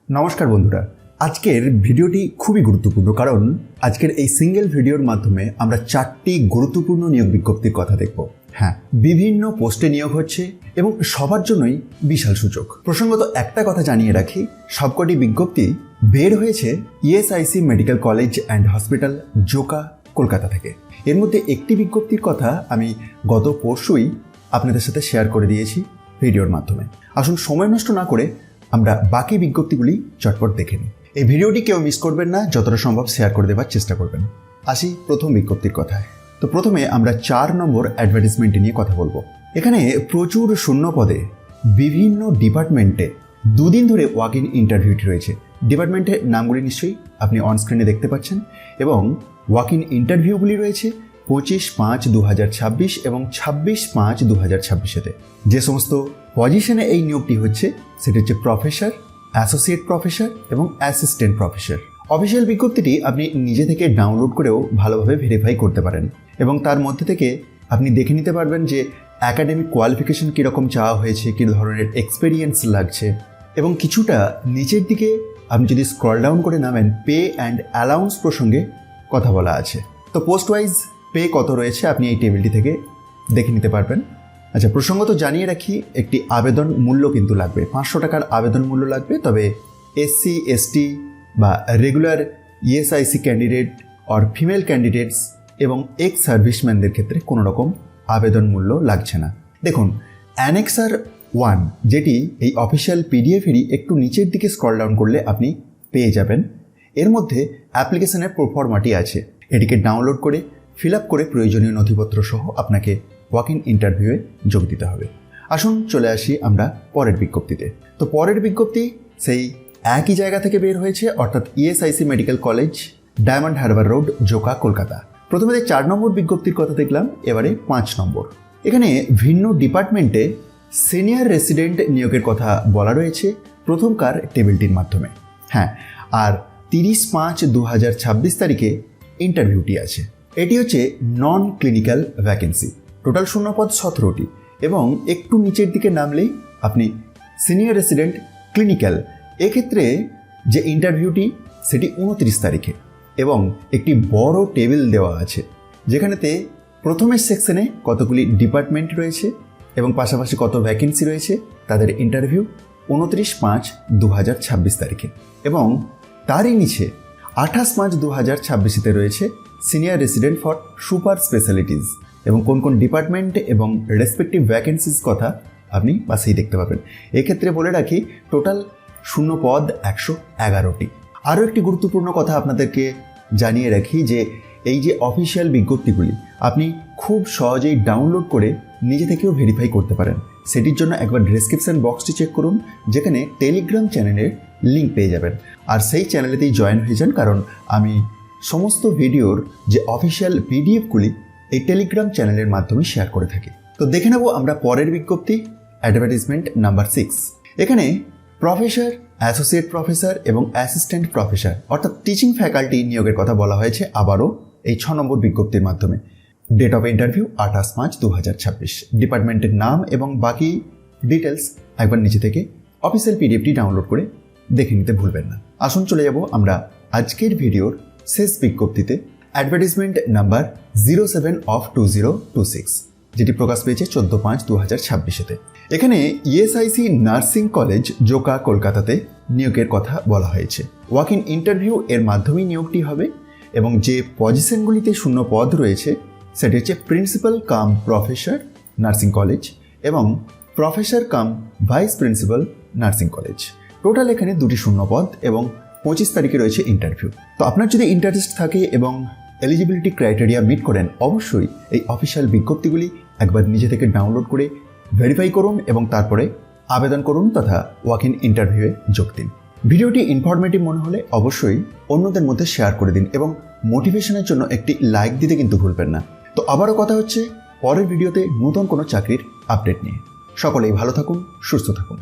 নমস্কার বন্ধুরা, আজকের ভিডিওটি খুবই গুরুত্বপূর্ণ কারণ আজকের এই সিঙ্গেল ভিডিওর মাধ্যমে আমরা 4টি গুরুত্বপূর্ণ নিয়োগ বিজ্ঞপ্তির কথা দেখব। হ্যাঁ, বিভিন্ন পোস্টে নিয়োগ হচ্ছে এবং সবার জন্যই বিশাল সুযোগ। প্রসঙ্গত একটা কথা জানিয়ে রাখি, সবকটি বিজ্ঞপ্তি বের হয়েছে ESIC medical college and hospital, Joka, Kolkata থেকে। এর মধ্যে একটি বিজ্ঞপ্তির কথা আমি গত পরশুই আপনাদের সাথে শেয়ার করে দিয়েছি ভিডিওর মাধ্যমে। আসুন সময় নষ্ট না করে আমরা বাকি বিজ্ঞপ্তিগুলি চটপট দেখে নিই। এই ভিডিওটি কেউ মিস করবেন না, যতটা সম্ভব শেয়ার করে দেওয়ার চেষ্টা করবেন। আসি প্রথম বিজ্ঞপ্তির কথায়। তো প্রথমে আমরা 4 নম্বর অ্যাডভার্টাইজমেন্টে নিয়ে কথা বলবো। এখানে প্রচুর শূন্য পদে বিভিন্ন ডিপার্টমেন্টে দুদিন ধরে ওয়াক ইন ইন্টারভিউটি রয়েছে। ডিপার্টমেন্টের নামগুলি নিশ্চয়ই আপনি অন স্ক্রিনে দেখতে পাচ্ছেন এবং ওয়াক ইন ইন্টারভিউগুলি রয়েছে 25/5/2026 এবং 26/5/2026-তে। যে সমস্ত পজিশনে এই নিয়োগটি হচ্ছে সেটি হচ্ছে প্রফেসর, অ্যাসোসিয়েট প্রফেসর এবং অ্যাসিস্ট্যান্ট প্রফেসর। অফিসিয়াল বিজ্ঞপ্তিটি আপনি নিজে থেকে ডাউনলোড করেও ভালোভাবে ভেরিফাই করতে পারেন এবং তার মধ্যে থেকে আপনি দেখে নিতে পারবেন যে অ্যাকাডেমিক কোয়ালিফিকেশন কীরকম চাওয়া হয়েছে, কী ধরনের এক্সপিরিয়েন্স লাগছে এবং কিছুটা নিচের দিকে আপনি যদি স্ক্রল ডাউন করে নামেন, পে অ্যান্ড অ্যালাউন্স প্রসঙ্গে কথা বলা আছে। তো পোস্ট ওয়াইজ পে কত রয়েছে আপনি এই টেবিলটি থেকে দেখে নিতে পারবেন। আচ্ছা, প্রসঙ্গত জানিয়ে রাখি, একটি আবেদন মূল্য কিন্তু লাগবে, 500 টাকার আবেদন মূল্য লাগবে। তবে এসসি, এসটি বা regular ESIC candidate or female candidates এবং এক্স সার্ভিসম্যানদের ক্ষেত্রে কোনো রকম আবেদন মূল্য লাগছে না। দেখুন, অ্যানেক্সার 1 যেটি এই অফিসিয়াল পিডিএফেরই একটু নিচের দিকে স্ক্রল ডাউন করলে আপনি পেয়ে যাবেন। এর মধ্যে অ্যাপ্লিকেশনের প্রোফর্মাটি আছে। এটিকে ডাউনলোড করে ফিল আপ করে প্রয়োজনীয় নথিপত্র সহ আপনাকে ওয়াক ইন ইন্টারভিউয়ে যোগ দিতে হবে। আসুন চলে আসি আমরা পরের বিজ্ঞপ্তিতে। তো পরের বিজ্ঞপ্তি সেই একই জায়গা থেকে বের হয়েছে, অর্থাৎ ESIC medical college, diamond Harbour road, Joka, Kolkata. প্রথমে 4 নম্বর বিজ্ঞপ্তির কথা দেখলাম, এবারে 5 নম্বর। এখানে ভিন্ন ডিপার্টমেন্টে সিনিয়র রেসিডেন্ট নিয়োগের কথা বলা রয়েছে প্রথমকার টেবিলটির মাধ্যমে। হ্যাঁ, আর 30/5/2026 তারিখে ইন্টারভিউটি আছে। এটি হচ্ছে নন ক্লিনিক্যাল ভ্যাকেন্সি। টোটাল শূন্যপদ 17টি এবং একটু নিচের দিকে নামলেই আপনি সিনিয়র রেসিডেন্ট ক্লিনিক্যাল, এক্ষেত্রে যে ইন্টারভিউটি সেটি 29 তারিখে এবং একটি বড় টেবিল দেওয়া আছে যেখানেতে প্রথমের সেকশনে কতগুলি ডিপার্টমেন্ট রয়েছে এবং পাশাপাশি কত ভ্যাকেন্সি রয়েছে, তাদের ইন্টারভিউ 29/5/2026 তারিখে এবং তারই নিচে 28/5/2026-তে রয়েছে senior resident for super specialities এবং কোন কোন ডিপার্টমেন্ট এবং রেসপেক্টিভ ভ্যাকেন্সিস কথা আপনি পাশেই দেখতে পাবেন। এক্ষেত্রে বলে রাখি, টোটাল শূন্য পদ 111টি। আরও একটি গুরুত্বপূর্ণ কথা আপনাদেরকে জানিয়ে রাখি যে এই যে অফিসিয়াল বিজ্ঞপ্তিগুলি আপনি খুব সহজেই ডাউনলোড করে নিজে থেকেও ভেরিফাই করতে পারেন। সেটির জন্য একবার ডেসক্রিপশন বক্সটি চেক করুন, যেখানে টেলিগ্রাম চ্যানেলের লিঙ্ক পেয়ে যাবেন। আর সেই চ্যানেলেতেই জয়েন হয়ে যান, কারণ আমি সমস্ত ভিডিওর যে অফিসিয়াল পিডিএফগুলি এই টেলিগ্রাম চ্যানেলের মাধ্যমে শেয়ার করে থাকি। তো দেখে নেব আমরা পরের বিজ্ঞপ্তি, অ্যাডভার্টাইজমেন্ট নাম্বার 6। এখানে প্রফেসর, অ্যাসোসিয়েট প্রফেসর এবং অ্যাসিস্ট্যান্ট প্রফেসর অর্থাৎ টিচিং ফ্যাকাল্টি নিয়োগের কথা বলা হয়েছে আবারও এই 6 নম্বর বিজ্ঞপ্তির মাধ্যমে। Date of interview 28/5/2026। ডিপার্টমেন্টের নাম এবং বাকি ডিটেলস একবার নিচে থেকে অফিসিয়াল পিডিএফটি ডাউনলোড করে দেখে নিতে ভুলবেন না। আসুন চলে যাব আমরা আজকের ভিডিওর শেষ বিজ্ঞপ্তিতে, অ্যাডভার্টাইজমেন্ট নাম্বার 07/2026, যেটি প্রকাশ পেয়েছে 14/5/2026-তে। এখানে ইএসআইসি নার্সিং কলেজ, জোকা, কলকাতাতে নিয়োগের কথা বলা হয়েছে। ওয়াক ইন ইন্টারভিউ এর মাধ্যমেই নিয়োগটি হবে এবং যে পজিশনগুলিতে শূন্য পদ রয়েছে সেটি হচ্ছে principal cum professor nursing college এবং professor cum vice principal nursing college. Total এখানে 2টি শূন্য পদ এবং 25 তারিখে রয়েছে ইন্টারভিউ। তো আপনার যদি ইন্টারেস্ট থাকে এবং এলিজিবিলিটি ক্রাইটেরিয়া মিট করেন, অবশ্যই এই অফিসিয়াল বিজ্ঞপ্তিগুলি একবার নিজে থেকে ডাউনলোড করে ভেরিফাই করুন এবং তারপরে আবেদন করুন তথা ওয়াক ইন ইন্টারভিউয়ে যোগ দিন। ভিডিওটি ইনফরমেটিভ মনে হলে অবশ্যই অন্যদের মধ্যে শেয়ার করে দিন এবং মোটিভেশনের জন্য একটি লাইক দিতে কিন্তু ভুলবেন না। তো আবারও কথা হচ্ছে পরের ভিডিওতে নতুন কোনো চাকরির আপডেট নিয়ে। সকলেই ভালো থাকুন, সুস্থ থাকুন।